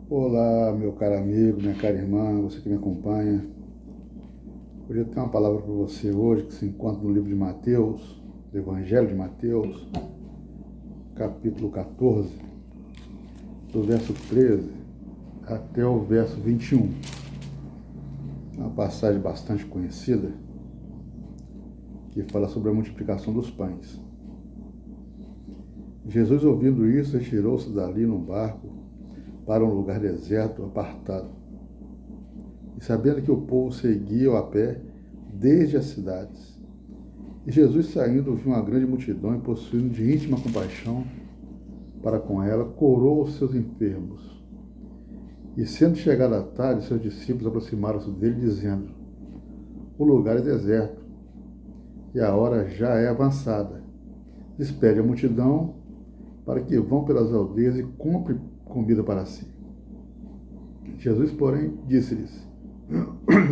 Olá, meu caro amigo, minha cara irmã, você que me acompanha. Hoje eu tenho uma palavra para você hoje que se encontra no livro de Mateus, do Evangelho de Mateus, capítulo 14, do verso 13 até o verso 21. É uma passagem bastante conhecida que fala sobre a multiplicação dos pães. Jesus, ouvindo isso, retirou-se dali num barco para um lugar deserto, apartado. E sabendo que o povo seguia a pé desde as cidades. E Jesus, saindo, viu uma grande multidão e, possuindo de íntima compaixão para com ela, curou os seus enfermos. E, sendo chegada a tarde, seus discípulos aproximaram-se dele, dizendo: o lugar é deserto, e a hora já é avançada. Despede a multidão para que vão pelas aldeias e comprem comida para si. Jesus, porém, disse-lhes: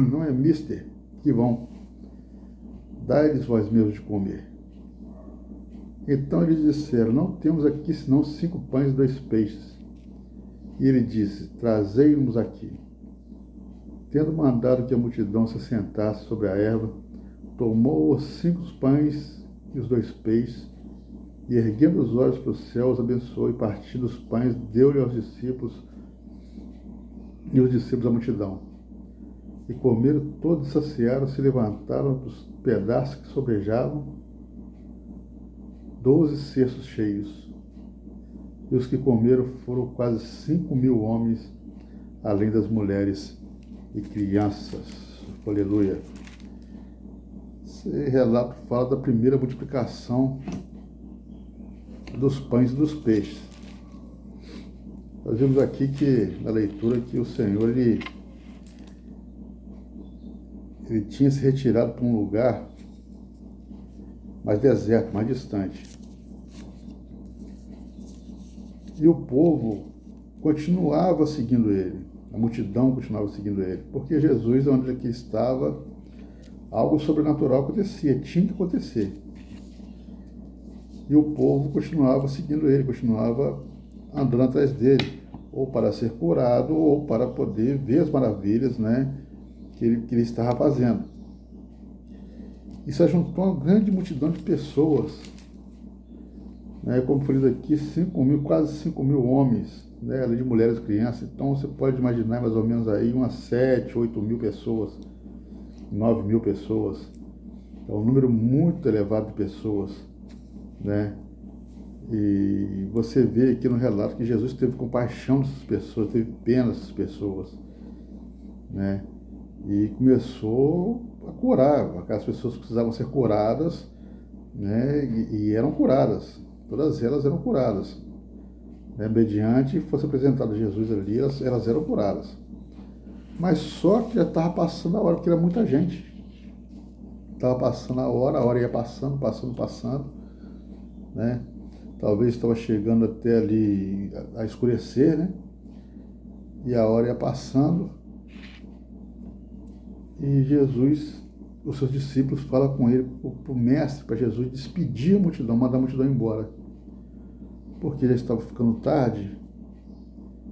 não é mister que vão, dai-lhes vós mesmos de comer. Então eles disseram: não temos aqui senão 5 pães e 2 peixes. E ele disse: trazei-nos aqui. Tendo mandado que a multidão se sentasse sobre a erva, tomou os 5 pães e os 2 peixes, e erguendo os olhos para os céus, abençoou, e partindo os pães, deu-lhe aos discípulos, e os discípulos à multidão. E comeram todos, saciaram, se levantaram dos pedaços que sobrejavam 12 cestos cheios. E os que comeram foram quase 5.000 homens, além das mulheres e crianças. Aleluia. Esse relato fala da primeira multiplicação dos pães e dos peixes. Nós vemos aqui que, na leitura, que o Senhor ele tinha se retirado para um lugar mais deserto, mais distante. E o povo continuava seguindo ele, a multidão continuava seguindo ele, porque Jesus, onde ele estava, algo sobrenatural acontecia, tinha que acontecer. E o povo continuava seguindo ele, continuava andando atrás dele, ou para ser curado, ou para poder ver as maravilhas, né, que ele estava fazendo. E se juntou uma grande multidão de pessoas, né, como foi dito aqui, 5.000, quase 5.000 homens, né, além de mulheres e crianças. Então você pode imaginar mais ou menos aí umas 7, 8.000 pessoas, 9.000 pessoas. É um número muito elevado de pessoas, né? E você vê aqui no relato que Jesus teve compaixão dessas pessoas, teve pena dessas pessoas, né? E começou a curar, aquelas pessoas que precisavam ser curadas, né? E eram curadas, todas elas eram curadas, né? Mediante fosse apresentado Jesus ali, elas eram curadas. Mas só que já estava passando a hora, porque era muita gente. Estava passando a hora ia passando, né? Talvez estava chegando até ali a escurecer, né? E a hora ia passando. E Jesus, os seus discípulos, falam com ele, para o mestre, para Jesus, despedir a multidão, mandar a multidão embora. Porque já estava ficando tarde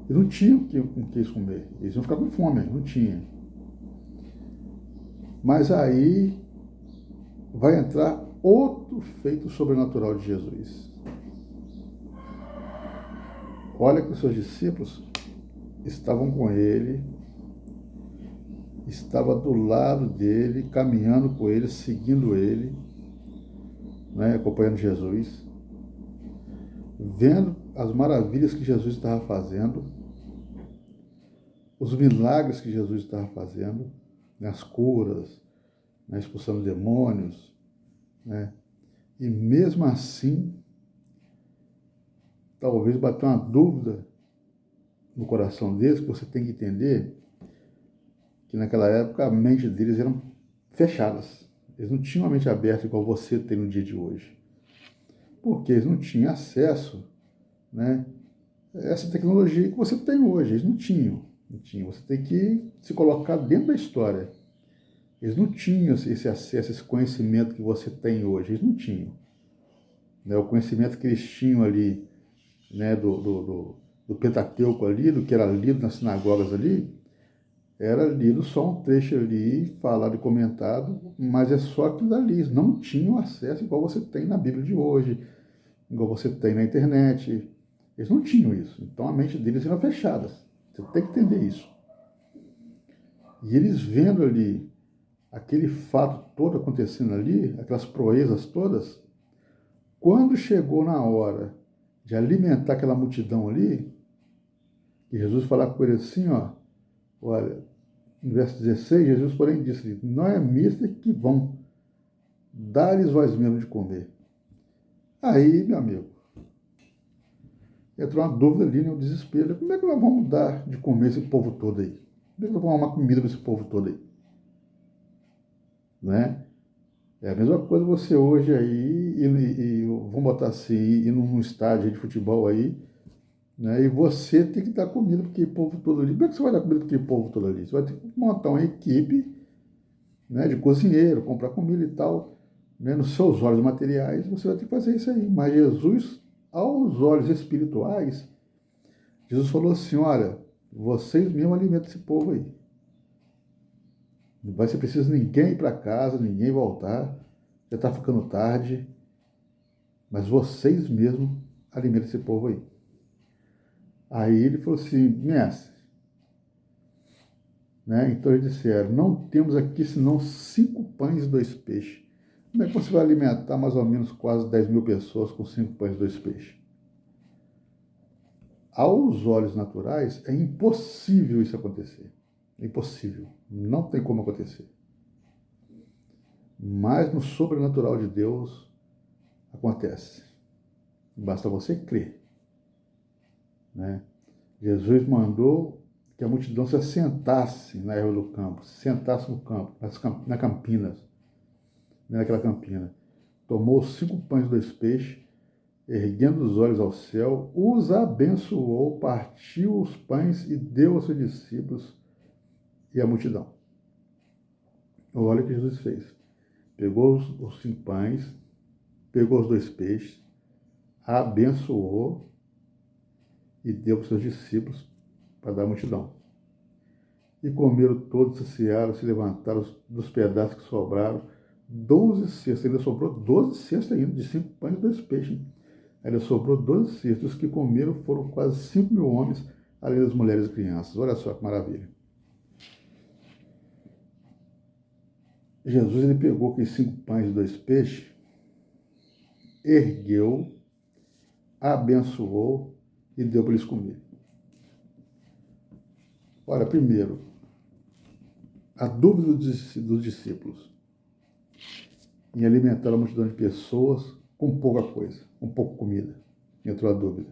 e não tinham com que comer. Eles iam ficar com fome, não tinha. Mas aí vai entrar outro feito sobrenatural de Jesus. Olha que os seus discípulos estavam com ele, estava do lado dele, caminhando com ele, seguindo ele, né, acompanhando Jesus, vendo as maravilhas que Jesus estava fazendo, os milagres que Jesus estava fazendo, né, as curas, né, expulsando demônios, né, e mesmo assim, talvez bateu uma dúvida no coração deles, que você tem que entender que naquela época a mente deles eram fechadas. Eles não tinham a mente aberta igual você tem no dia de hoje. Porque eles não tinham acesso, né, a essa tecnologia que você tem hoje. Eles não tinham. Você tem que se colocar dentro da história. Eles não tinham esse acesso, esse conhecimento que você tem hoje. Eles não tinham. Né, o conhecimento que eles tinham ali, né, do Pentateuco ali, do que era lido nas sinagogas ali, era lido só um trecho ali, falado e comentado, mas é só aquilo dali. Eles não tinham acesso igual você tem na Bíblia de hoje, igual você tem na internet. Eles não tinham isso. Então a mente deles era fechada. Você tem que entender isso. E eles vendo ali aquele fato todo acontecendo ali, aquelas proezas todas, quando chegou na hora de alimentar aquela multidão ali, e Jesus falar com ele assim, ó, olha, no verso 16, Jesus, porém, disse, não é mister que vão, dar-lhes vós mesmo de comer. Aí, meu amigo, entrou uma dúvida ali, né, um desespero. Como é que nós vamos dar de comer esse povo todo aí? Como é que nós vamos arrumar comida para esse povo todo aí? Né? É a mesma coisa você hoje aí, vamos botar assim, ir num estádio de futebol aí, né? E você tem que dar comida para aquele povo todo ali. Como é que você vai dar comida para aquele povo todo ali? Você vai ter que montar uma equipe, né, de cozinheiro, comprar comida e tal, né, nos seus olhos materiais, você vai ter que fazer isso aí. Mas Jesus, aos olhos espirituais, Jesus falou assim, olha, vocês mesmos alimentam esse povo aí. Não vai ser preciso ninguém ir para casa, ninguém voltar, já está ficando tarde, mas vocês mesmos alimentam esse povo aí. Aí ele falou assim, mestre, né? Então eles disseram, não temos aqui senão 5 pães e 2 peixes. Como é que você vai alimentar mais ou menos quase 10.000 pessoas com 5 pães e 2 peixes? Aos olhos naturais, é impossível isso acontecer. É impossível. Não tem como acontecer. Mas no sobrenatural de Deus, acontece. Basta você crer. Né? Jesus mandou que a multidão se assentasse na erva do campo, se sentasse no campo, na campinas, naquela campina. Tomou 5 pães e 2 peixes, erguendo os olhos ao céu, os abençoou, partiu os pães e deu aos seus discípulos e à multidão. Olha o que Jesus fez. Pegou os 5 pães, pegou os 2 peixes, abençoou e deu para os seus discípulos para dar à multidão. E comeram todos, saciaram, se levantaram dos pedaços que sobraram, 12 cestos, ainda sobrou 12 cestos ainda, de 5 pães e 2 peixes. Ainda sobrou 12 cestos, os que comeram foram quase 5.000 homens, além das mulheres e crianças. Olha só que maravilha. Jesus ele pegou aqueles 5 pães e 2 peixes, ergueu, abençoou e deu para eles comerem. Olha, primeiro, a dúvida dos discípulos em alimentar a multidão de pessoas com pouca coisa, com pouca comida. Entrou a dúvida.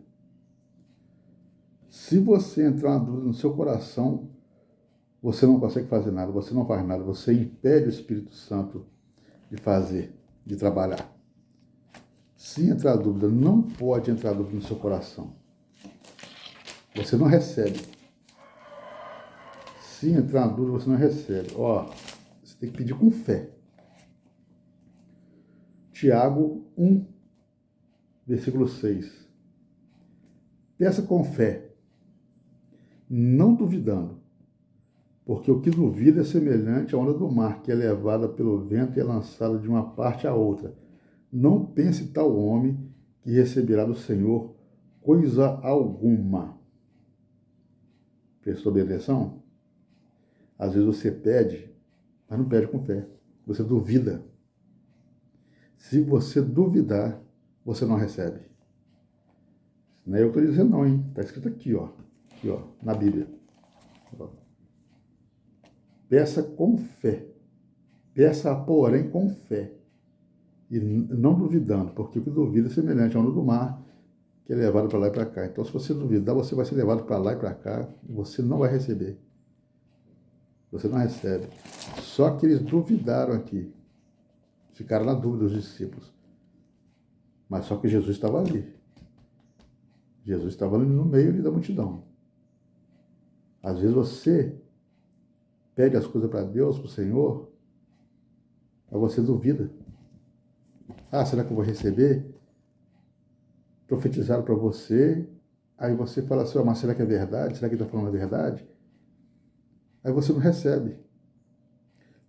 Se você entrar uma dúvida no seu coração, você não consegue fazer nada, você não faz nada, você impede o Espírito Santo de fazer, de trabalhar. Se entrar a dúvida, não pode entrar a dúvida no seu coração. Você não recebe. Se entrar na dúvida, você não recebe. Ó, você tem que pedir com fé. Tiago 1, versículo 6. Peça com fé, não duvidando, porque o que duvida é semelhante à onda do mar, que é levada pelo vento e é lançada de uma parte à outra. Não pense tal homem que receberá do Senhor coisa alguma. Prestou bem atenção? Às vezes você pede, mas não pede com fé. Você duvida. Se você duvidar, você não recebe. Não é eu que estou dizendo não, hein? Está escrito aqui, ó, na Bíblia. Peça com fé. Peça, porém, com fé. E não duvidando, porque o que duvida é semelhante à onda do mar, que é levado para lá e para cá. Então, se você duvidar, você vai ser levado para lá e para cá, e você não vai receber. Você não recebe. Só que eles duvidaram aqui. Ficaram na dúvida, os discípulos. Mas só que Jesus estava ali. Jesus estava ali no meio ali da multidão. Às vezes você pede as coisas para Deus, para o Senhor, mas você duvida. Ah, será que eu vou receber? Profetizaram para você, Aí você fala assim, mas será que é verdade? Será que ele está falando a verdade? Aí você não recebe.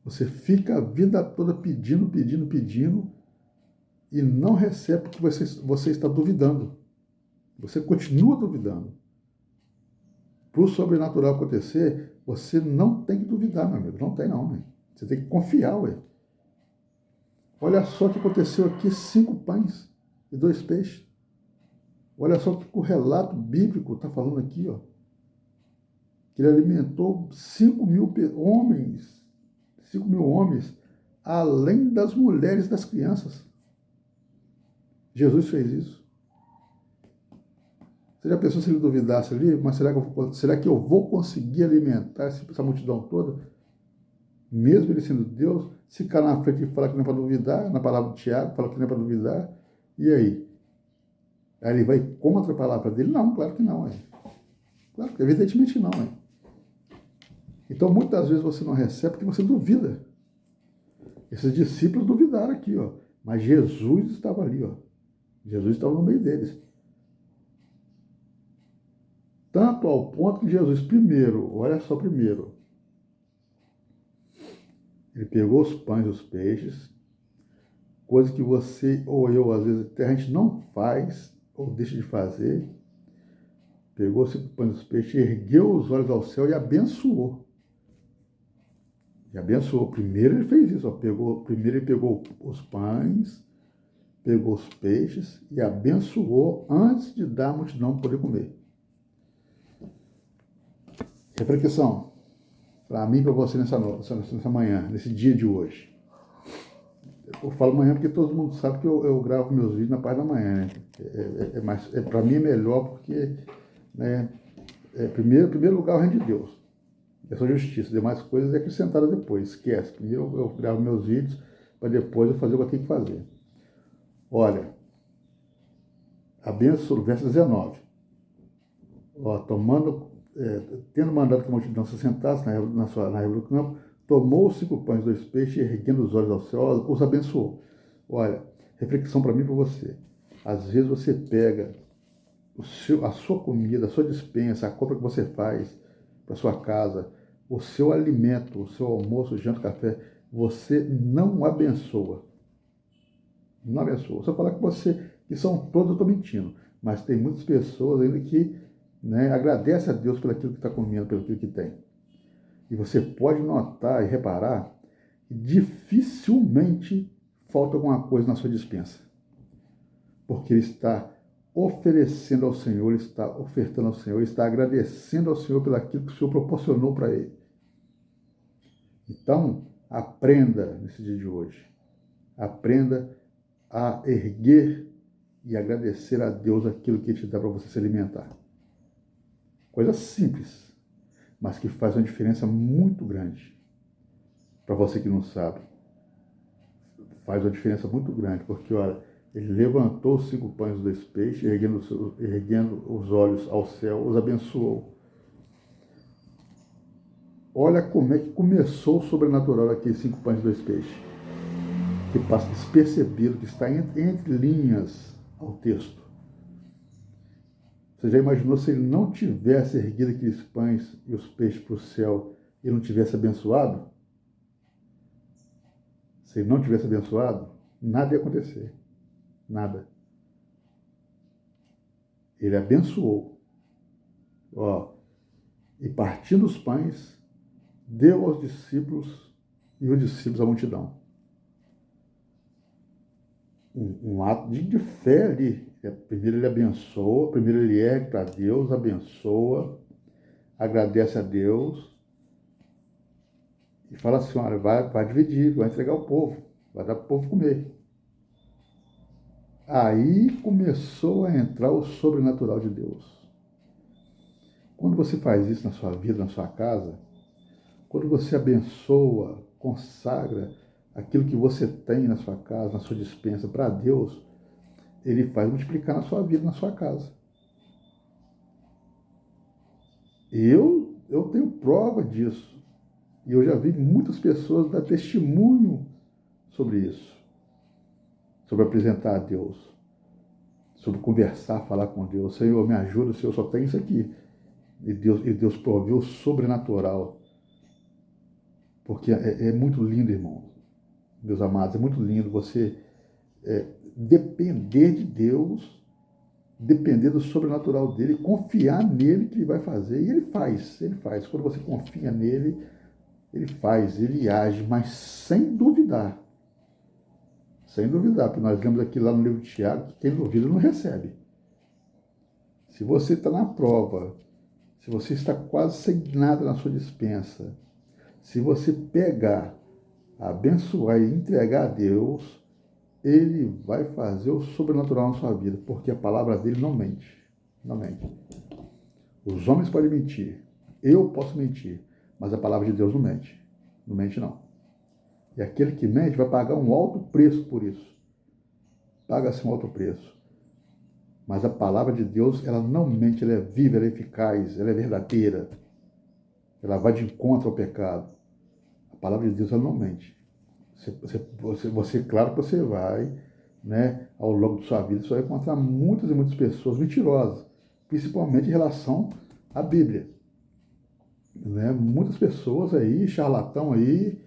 Você fica a vida toda pedindo, pedindo, pedindo e não recebe porque você está duvidando. Você continua duvidando. Para o sobrenatural acontecer, você não tem que duvidar, meu amigo. Não tem não, né? Você tem que confiar, ué. Olha só o que aconteceu aqui, 5 pães e 2 peixes. Olha só o que o relato bíblico está falando aqui, ó. Que ele alimentou 5 mil homens, além das mulheres e das crianças. Jesus fez isso. Você já pensou se ele duvidasse ali, mas será que eu vou conseguir alimentar essa multidão toda? Mesmo ele sendo Deus, se ficar na frente e falar que não é para duvidar, na palavra de Tiago, fala que não é para duvidar, e aí? Aí ele vai contra a palavra dele? Não, claro que não. Claro que evidentemente não. Então, muitas vezes você não recebe porque você duvida. Esses discípulos duvidaram aqui, ó. Mas Jesus estava ali, ó. Jesus estava no meio deles. Tanto ao ponto que Jesus, olha só primeiro, ele pegou os pães e os peixes, coisa que você ou eu, às vezes, até a gente não faz ou deixa de fazer. Pegou os 5 pães e os peixes, ergueu os olhos ao céu e abençoou. E abençoou. Primeiro ele fez isso, ó. Primeiro ele pegou os pães, pegou os peixes e abençoou antes de dar a multidão poder comer. Reflexão para mim e para você nessa manhã, nesse dia de hoje. Eu falo manhã porque todo mundo sabe que eu gravo meus vídeos na parte da manhã, né? Para mim é melhor porque, né, primeiro lugar, o reino de Deus. É só justiça. Demais coisas é acrescentada depois. Esquece. Primeiro eu gravo meus vídeos para depois eu fazer o que eu tenho que fazer. Olha, a bênção, verso 19. Ó, tendo mandado que a multidão se sentasse na relva do campo, tomou os 5 pães e 2 peixes, erguendo os olhos ao céu, os abençoou. Olha, reflexão para mim e para você. Às vezes você pega a sua comida, a sua despensa, a compra que você faz para sua casa, o seu alimento, o seu almoço, janta, café, você não abençoa. Não abençoa. Se eu falar que são todos, eu estou mentindo. Mas tem muitas pessoas ainda que, né, agradecem a Deus pelo aquilo que está comendo, pelo aquilo que tem. E você pode notar e reparar que dificilmente falta alguma coisa na sua despensa. Porque ele está oferecendo ao Senhor, ele está ofertando ao Senhor, ele está agradecendo ao Senhor pelo aquilo que o Senhor proporcionou para ele. Então, aprenda nesse dia de hoje. Aprenda a erguer e agradecer a Deus aquilo que Ele te dá para você se alimentar. Coisa simples, mas que faz uma diferença muito grande. Para você que não sabe, faz uma diferença muito grande, porque, olha, ele levantou os 5 pães e 2 peixes, erguendo os olhos ao céu, os abençoou. Olha como é que começou o sobrenatural aqui, 5 pães e 2 peixes. Que passa despercebido, que está entre linhas ao texto. Você já imaginou se ele não tivesse erguido aqueles pães e os peixes para o céu e não tivesse abençoado? Se ele não tivesse abençoado, nada ia acontecer. Nada. Ele abençoou. Ó, e partindo os pães, deu aos discípulos e os discípulos à multidão. Um ato de fé ali. Primeiro ele abençoa, primeiro ele ergue para Deus, abençoa, agradece a Deus e fala assim, olha, vai dividir, vai entregar ao povo, vai dar para o povo comer. Aí começou a entrar o sobrenatural de Deus. Quando você faz isso na sua vida, na sua casa, quando você abençoa, consagra aquilo que você tem na sua casa, na sua despensa para Deus, ele faz multiplicar na sua vida, na sua casa. Eu tenho prova disso. E eu já vi muitas pessoas dar testemunho sobre isso. Sobre apresentar a Deus. sobre conversar, falar com Deus. Senhor, me ajuda, Senhor, só tem isso aqui. E Deus proveu o sobrenatural. Porque é muito lindo, irmão, meus amados, é muito lindo você depender de Deus, depender do sobrenatural dele, confiar nele que ele vai fazer. E ele faz, ele faz. Quando você confia nele, ele faz, ele age, mas sem duvidar. Sem duvidar, porque nós lemos aqui lá no livro de Tiago que quem duvida não recebe. Se você está na prova, se você está quase sem nada na sua despensa, se você pegar, abençoar e entregar a Deus, ele vai fazer o sobrenatural na sua vida, porque a palavra dele não mente. Não mente. Os homens podem mentir, eu posso mentir, mas a palavra de Deus não mente. Não mente, não. E aquele que mente vai pagar um alto preço por isso. Paga-se um alto preço. Mas a palavra de Deus, ela não mente, ela é viva, ela é eficaz, ela é verdadeira. Ela vai de encontro ao pecado. A palavra de Deus, ela não mente. Claro que você vai, né, ao longo da sua vida, você vai encontrar muitas e muitas pessoas mentirosas, principalmente em relação à Bíblia. Né? Muitas pessoas aí, charlatão aí,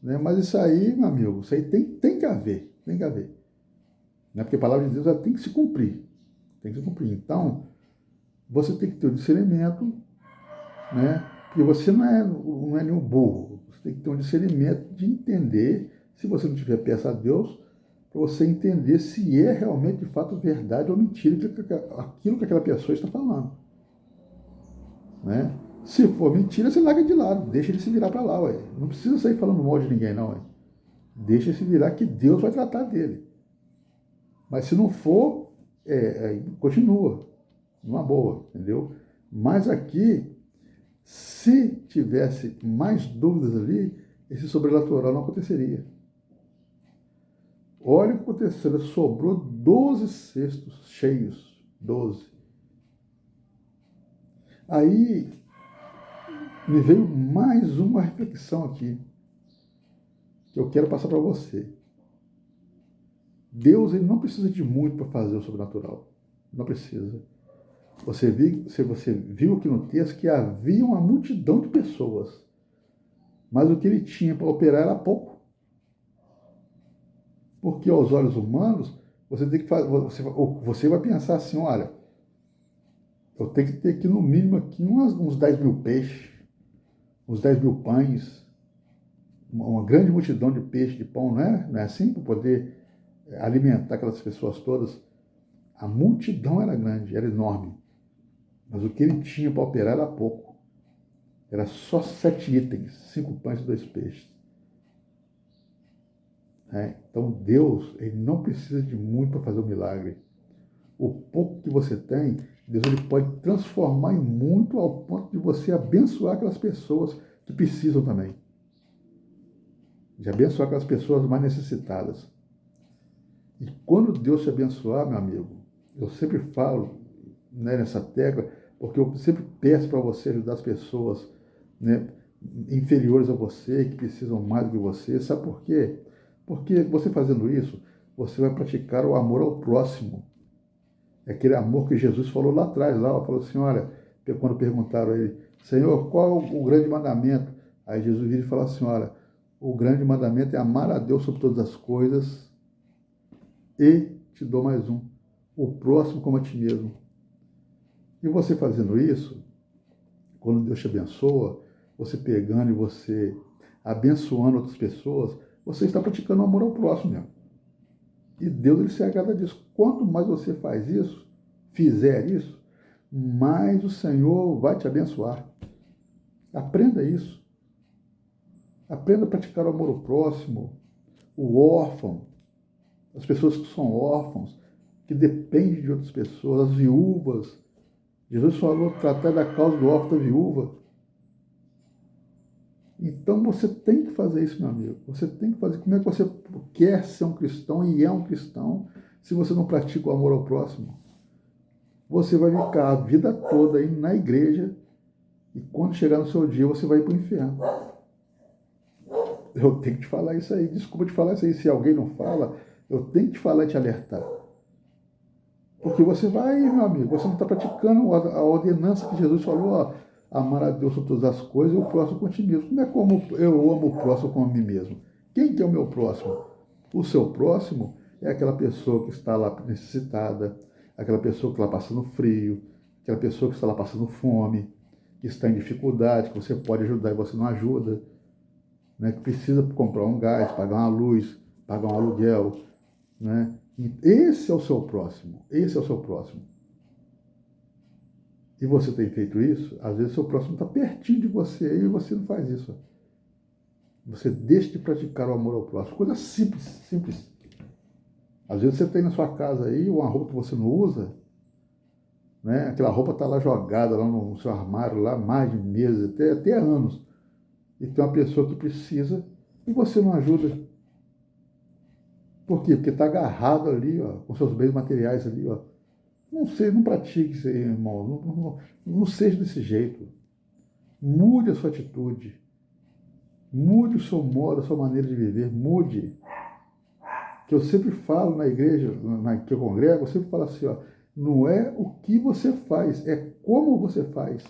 né? Mas isso aí, meu amigo, isso aí tem que haver, tem que haver. Né? Porque a palavra de Deus ela tem que se cumprir, tem que se cumprir. Então, você tem que ter o discernimento, né? Porque você não é nenhum burro, você tem que ter um discernimento de entender, se você não tiver peça a Deus, para você entender se é realmente, de fato, verdade ou mentira aquilo que aquela pessoa está falando. Né? Se for mentira, você larga de lado, deixa ele se virar para lá, ué. Não precisa sair falando mal de ninguém, não, ué. Deixa ele se virar que Deus vai tratar dele. Mas se não for, continua, numa boa, entendeu? Mas aqui, se tivesse mais dúvidas ali, esse sobrenatural não aconteceria. Olha o que aconteceu, sobrou 12 cestos cheios, 12. Aí me veio mais uma reflexão aqui, que eu quero passar para você. Deus ele não precisa de muito para fazer o sobrenatural. Não precisa. Você viu aqui no texto que havia uma multidão de pessoas, mas o que ele tinha para operar era pouco. Porque aos olhos humanos, você tem que fazer, você vai pensar assim, olha, eu tenho que ter aqui no mínimo aqui uns 10 mil peixes, uns 10 mil pães, uma grande multidão de peixe, de pão, não é? Não é assim? Para poder alimentar aquelas pessoas todas. A multidão era grande, era enorme. Mas o que ele tinha para operar era pouco. Era só 7 itens, 5 pães e 2 peixes. Então Deus ele não precisa de muito para fazer um milagre. O pouco que você tem, Deus ele pode transformar em muito ao ponto de você abençoar aquelas pessoas que precisam também. De abençoar aquelas pessoas mais necessitadas. E quando Deus te abençoar, meu amigo, eu sempre falo, né, nessa tecla, porque eu sempre peço para você ajudar as pessoas, né, inferiores a você, que precisam mais do que você. Sabe por quê? Porque você fazendo isso, você vai praticar o amor ao próximo. É aquele amor que Jesus falou lá atrás, falou assim, olha, quando perguntaram a ele, Senhor, qual o grande mandamento? Aí Jesus vira e fala assim, olha, o grande mandamento é amar a Deus sobre todas as coisas e te dou mais um, o próximo como a ti mesmo. E você fazendo isso, quando Deus te abençoa, você pegando e você abençoando outras pessoas, você está praticando o amor ao próximo mesmo. E Deus ele se agrada disso. Quanto mais você faz isso, fizer isso, mais o Senhor vai te abençoar. Aprenda isso. Aprenda a praticar o amor ao próximo, o órfão, as pessoas que são órfãos, que dependem de outras pessoas, as viúvas. Jesus falou tratar da causa do órfão da viúva. Então você tem que fazer isso, meu amigo. Você tem que fazer. Como é que você quer ser um cristão e é um cristão se você não pratica o amor ao próximo? Você vai ficar a vida toda aí na igreja e quando chegar no seu dia você vai ir para o inferno. Eu tenho que te falar isso aí. Desculpa te falar isso aí. Se alguém não fala, eu tenho que te falar e te alertar. Porque você vai, meu amigo, você não está praticando a ordenança que Jesus falou, ó, amar a Deus sobre todas as coisas e o próximo com ti mesmo. Como é como eu amo o próximo como a mim mesmo? Quem que é o meu próximo? O seu próximo é aquela pessoa que está lá necessitada, aquela pessoa que está lá passando frio, aquela pessoa que está lá passando fome, que está em dificuldade, que você pode ajudar e você não ajuda, né? Que precisa comprar um gás, pagar uma luz, pagar um aluguel, né? Esse é o seu próximo, esse é o seu próximo. E você tem feito isso? Às vezes o seu próximo está pertinho de você e você não faz isso. Você deixa de praticar o amor ao próximo. Coisa simples, simples. Às vezes você tem na sua casa aí uma roupa que você não usa, né? Aquela roupa está lá jogada lá no seu armário, lá mais de meses, até anos. E tem uma pessoa que precisa e você não ajuda. Por quê? Porque está agarrado ali, ó, com seus bens materiais ali, ó. Não sei, não pratique isso aí, irmão. Não seja desse jeito. Mude a sua atitude. Mude o seu modo, a sua maneira de viver. Mude. Que eu sempre falo na igreja, que eu congrego, eu sempre falo assim, ó, não é o que você faz, é como você faz.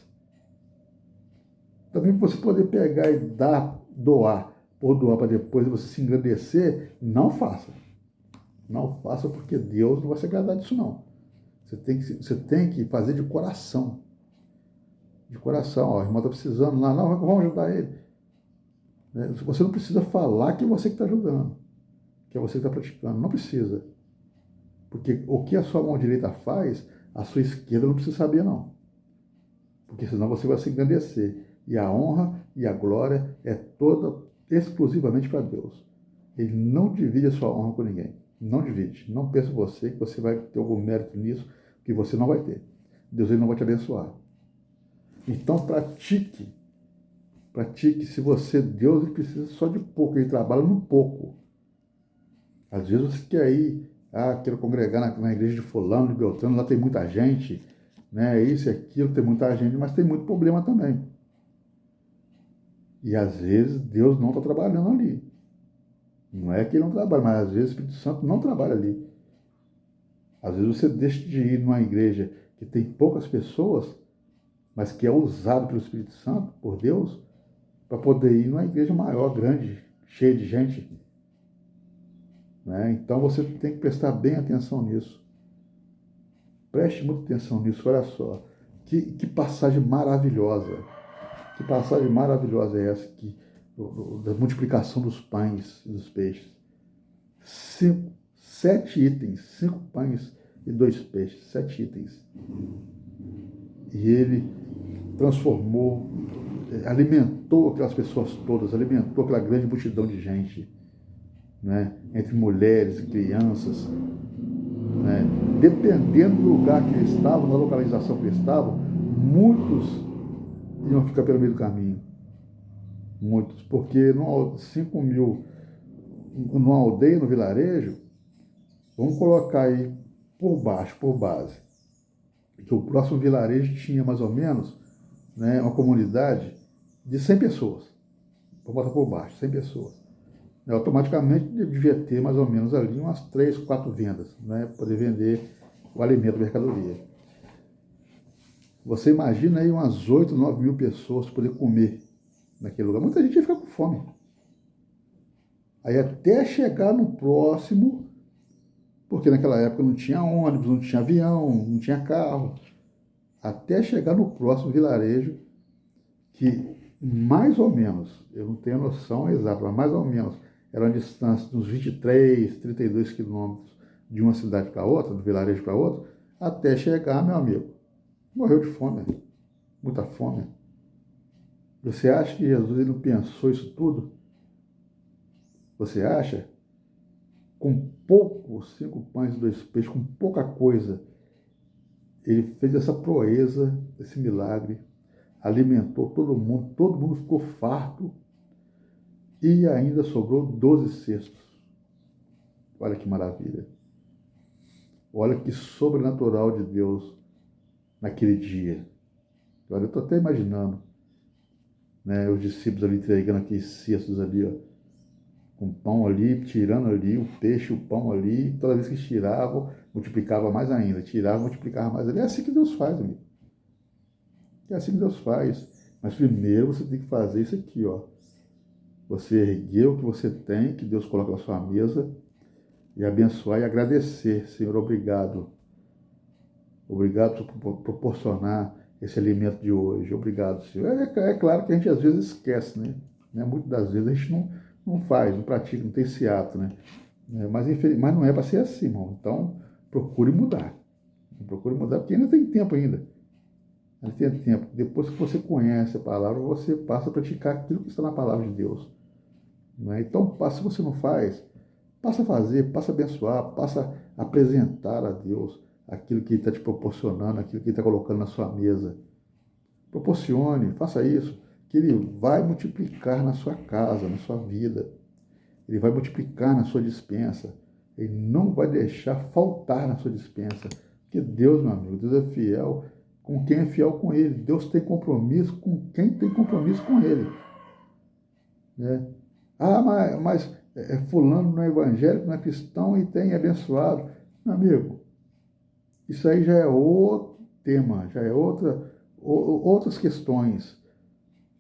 Também para você poder pegar e doar, ou doar para depois você se engrandecer, não faça. Não faça porque Deus não vai se agradar disso não. Você tem que fazer de coração. De coração, ó, o irmão está precisando lá, não, vamos ajudar ele. Você não precisa falar que é você que está ajudando, que é você que está praticando. Não precisa. Porque o que a sua mão direita faz, a sua esquerda não precisa saber, não. Porque senão você vai se engrandecer. E a honra e a glória é toda exclusivamente para Deus. Ele não divide a sua honra com ninguém. Não divide. Não pense você que você vai ter algum mérito nisso, que você não vai ter. Deus ele não vai te abençoar. Então pratique. Pratique. Se você, Deus ele precisa só de pouco. Ele trabalha no pouco. Às vezes você quer ir, quero congregar na igreja de fulano, de Beltrano, lá tem muita gente, né? Isso e aquilo, tem muita gente, mas tem muito problema também. E às vezes Deus não está trabalhando ali. Não é que ele não trabalha, mas às vezes o Espírito Santo não trabalha ali. Às vezes você deixa de ir numa igreja que tem poucas pessoas, mas que é usado pelo Espírito Santo, por Deus, para poder ir numa igreja maior, grande, cheia de gente. Né? Então você tem que prestar bem atenção nisso. Preste muita atenção nisso, olha só. Que passagem maravilhosa. Que passagem maravilhosa é essa aqui, da multiplicação dos pães e dos peixes. 7 itens, 5 pães e 2 peixes, 7 itens. E ele transformou, alimentou aquelas pessoas todas, alimentou aquela grande multidão de gente, né? Entre mulheres e crianças, né? Dependendo do lugar que eles estavam, da localização que eles estavam, muitos iam ficar pelo meio do caminho. Muitos, porque 5 mil numa aldeia, no vilarejo, vamos colocar aí por baixo, por base, que o próximo vilarejo tinha mais ou menos, né, uma comunidade de 100 pessoas. Vamos botar por baixo, 100 pessoas. Automaticamente devia ter mais ou menos ali umas 3, 4 vendas, né, para poder vender o alimento, a mercadoria. Você imagina aí umas 8, 9 mil pessoas para poder comer naquele lugar. Muita gente ia ficar com fome. Aí até chegar no próximo, porque naquela época não tinha ônibus, não tinha avião, não tinha carro, até chegar no próximo vilarejo, que mais ou menos, eu não tenho a noção exata, mas mais ou menos, era uma distância de uns 23, 32 quilômetros de uma cidade para outra, do vilarejo para outro, até chegar, meu amigo, morreu de fome, muita fome. Você acha que Jesus ele não pensou isso tudo? Você acha? Com pouco, 5 pães e 2 peixes, com pouca coisa, ele fez essa proeza, esse milagre, alimentou todo mundo ficou farto e ainda sobrou 12 cestos. Olha que maravilha. Olha que sobrenatural de Deus naquele dia. Olha, eu estou até imaginando, né, os discípulos ali entregando aqueles cestos ali, ó, com o pão ali, tirando ali, o peixe, o pão ali, toda vez que tiravam, multiplicava mais ainda, tirava, multiplicava mais ainda. É assim que Deus faz, amigo. É assim que Deus faz. Mas primeiro você tem que fazer isso aqui, ó. Você erguer o que você tem, que Deus coloca na sua mesa, e abençoar e agradecer. Senhor, obrigado. Obrigado por proporcionar esse alimento de hoje. Obrigado, Senhor. É claro que a gente às vezes esquece, né? Muitas das vezes a gente não faz, não pratica, não tem esse ato, né? Mas não é para ser assim, irmão. Então, procure mudar. Procure mudar, porque ainda tem tempo ainda. Ainda tem tempo. Depois que você conhece a palavra, você passa a praticar aquilo que está na palavra de Deus. Não é? Então, se você não faz, passa a fazer, passa a abençoar, passa a apresentar a Deus aquilo que Ele está te proporcionando, aquilo que Ele está colocando na sua mesa. Proporcione, faça isso, que Ele vai multiplicar na sua casa, na sua vida. Ele vai multiplicar na sua despensa. Ele não vai deixar faltar na sua despensa. Porque Deus, meu amigo, Deus é fiel com quem é fiel com Ele. Deus tem compromisso com quem tem compromisso com Ele. Né? Ah, mas fulano não é evangélico, não é cristão e tem abençoado. Meu amigo, isso aí já é outro tema, já é outras questões.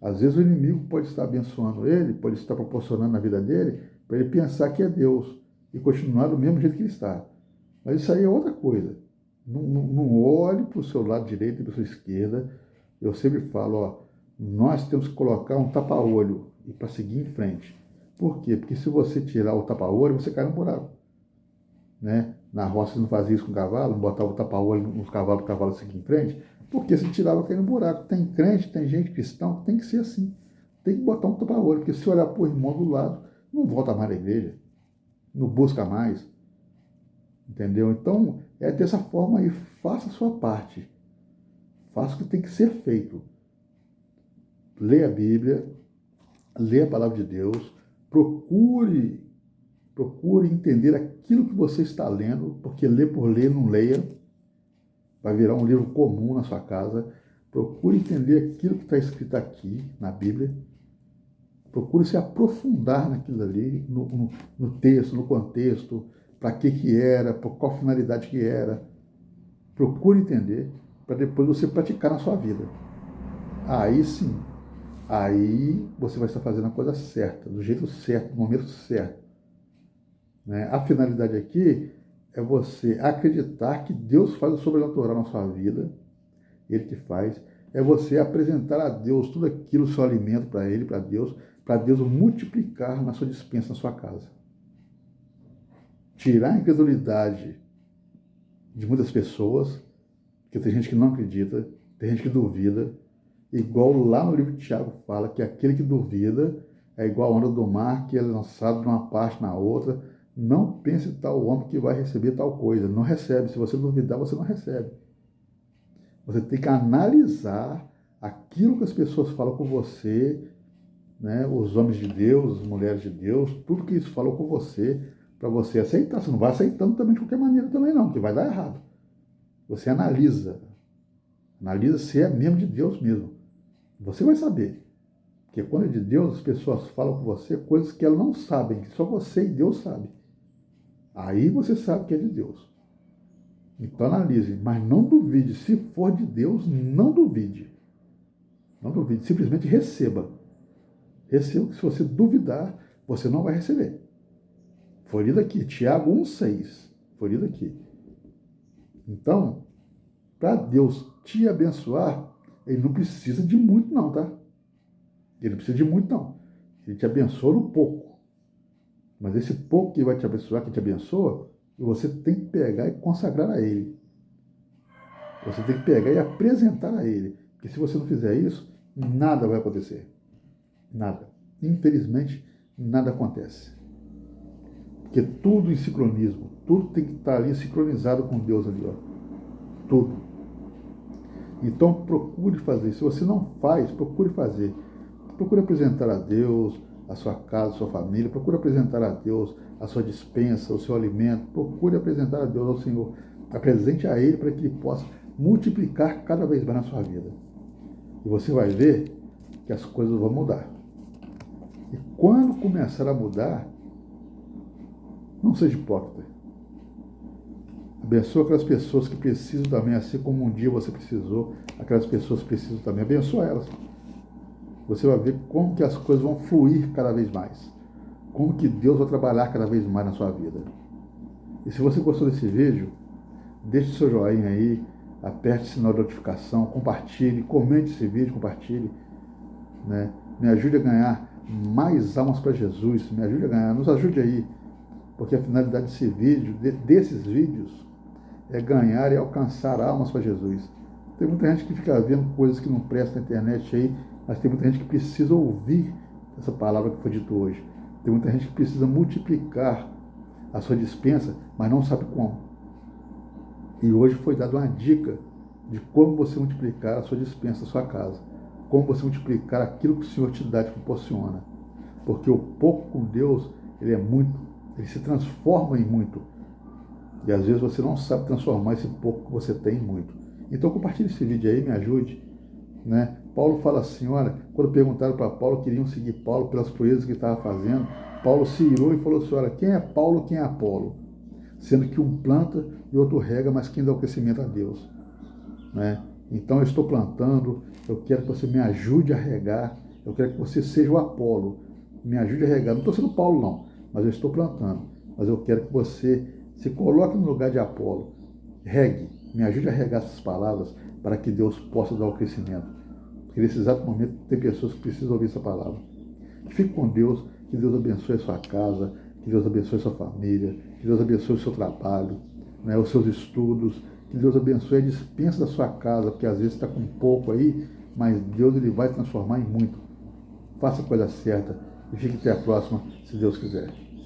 Às vezes o inimigo pode estar abençoando ele, pode estar proporcionando na vida dele, para ele pensar que é Deus e continuar do mesmo jeito que ele está. Mas isso aí é outra coisa. Não olhe para o seu lado direito e para a sua esquerda. Eu sempre falo, ó, nós temos que colocar um tapa-olho e para seguir em frente. Por quê? Porque se você tirar o tapa-olho, você cai no buraco. Né? Na roça não fazia isso com o cavalo, não botava o tapa-olho nos cavalos para o cavalo seguir em frente, porque se tirava cair no buraco. Tem crente, tem gente cristão, tem que ser assim. Tem que botar um tapa-olho, porque se olhar para o irmão do lado, não volta mais à igreja, não busca mais. Entendeu? Então, é dessa forma aí, faça a sua parte. Faça o que tem que ser feito. Leia a Bíblia, leia a palavra de Deus, procure entender aquilo que você está lendo, porque ler por ler, não leia, vai virar um livro comum na sua casa. Procure entender aquilo que está escrito aqui na Bíblia, procure se aprofundar naquilo ali, no texto, no contexto, para que era, por qual finalidade que era. Procure entender, para depois você praticar na sua vida. Aí sim, aí você vai estar fazendo a coisa certa, do jeito certo, no momento certo. Né? A finalidade aqui é você acreditar que Deus faz o sobrenatural na sua vida, Ele que faz, é você apresentar a Deus tudo aquilo, o seu alimento para Ele, para Deus multiplicar na sua despensa, na sua casa. Tirar a incredulidade de muitas pessoas, porque tem gente que não acredita, tem gente que duvida, igual lá no livro de Tiago fala que aquele que duvida é igual a onda do mar que é lançado de uma parte na outra. Não pense tal homem que vai receber tal coisa. Não recebe. Se você duvidar, você não recebe. Você tem que analisar aquilo que as pessoas falam com você, né? Os homens de Deus, as mulheres de Deus, tudo que eles falam com você, para você aceitar. Você não vai aceitando também de qualquer maneira também não, que vai dar errado. Você analisa se é mesmo de Deus mesmo. Você vai saber. Porque quando é de Deus, as pessoas falam com você coisas que elas não sabem, que só você e Deus sabem. Aí você sabe que é de Deus. Então analise, mas não duvide. Se for de Deus, não duvide. Não duvide, simplesmente receba. Receba, que se você duvidar, você não vai receber. Foi lido aqui, Tiago 1,6. Foi lido aqui. Então, para Deus te abençoar, Ele não precisa de muito não, tá? Ele não precisa de muito não. Ele te abençoa no pouco. Mas esse pouco que vai te abençoar, que te abençoa, você tem que pegar e consagrar a Ele. Você tem que pegar e apresentar a Ele. Porque se você não fizer isso, nada vai acontecer. Nada. Infelizmente, nada acontece. Porque tudo em sincronismo. Tudo tem que estar ali sincronizado com Deus ali, ó. Tudo. Então procure fazer. Se você não faz, procure fazer. Procure apresentar a Deus a sua casa, a sua família. Procure apresentar a Deus a sua despensa, o seu alimento. Procure apresentar a Deus ao Senhor. Apresente a Ele para que Ele possa multiplicar cada vez mais na sua vida. E você vai ver que as coisas vão mudar. E quando começar a mudar, Não seja hipócrita. Abençoa aquelas pessoas que precisam também, assim como um dia você precisou, aquelas pessoas precisam também. Abençoa elas. Você vai ver como que as coisas vão fluir cada vez mais. Como que Deus vai trabalhar cada vez mais na sua vida. E se você gostou desse vídeo, deixe seu joinha aí, aperte o sinal de notificação, compartilhe, comente esse vídeo, compartilhe, né? Me ajude a ganhar mais almas para Jesus, me ajude a ganhar, nos ajude aí, porque a finalidade desse vídeo, desses vídeos, é ganhar e alcançar almas para Jesus. Tem muita gente que fica vendo coisas que não prestam na internet aí, mas tem muita gente que precisa ouvir essa palavra que foi dita hoje. Tem muita gente que precisa multiplicar a sua despensa, mas não sabe como. E hoje foi dada uma dica de como você multiplicar a sua despensa, a sua casa. Como você multiplicar aquilo que o Senhor te dá, te proporciona. Porque o pouco com Deus, ele é muito. Ele se transforma em muito. E às vezes você não sabe transformar esse pouco que você tem em muito. Então compartilhe esse vídeo aí, me ajude. Né? Paulo fala assim, olha, quando perguntaram para Paulo, queriam seguir Paulo pelas proezas que ele estava fazendo, Paulo se irou e falou assim, olha, quem é Paulo, quem é Apolo? Sendo que um planta e outro rega, mas quem dá o crescimento a Deus. Né? Então eu estou plantando, eu quero que você me ajude a regar, eu quero que você seja o Apolo, me ajude a regar. Não estou sendo Paulo não, mas eu estou plantando. Mas eu quero que você se coloque no lugar de Apolo, regue, me ajude a regar essas palavras para que Deus possa dar o crescimento. Porque nesse exato momento tem pessoas que precisam ouvir essa palavra. Fique com Deus, que Deus abençoe a sua casa, que Deus abençoe a sua família, que Deus abençoe o seu trabalho, né, os seus estudos, que Deus abençoe a despensa da sua casa, porque às vezes está com pouco aí, mas Deus ele vai transformar em muito. Faça a coisa certa e fique até a próxima, se Deus quiser.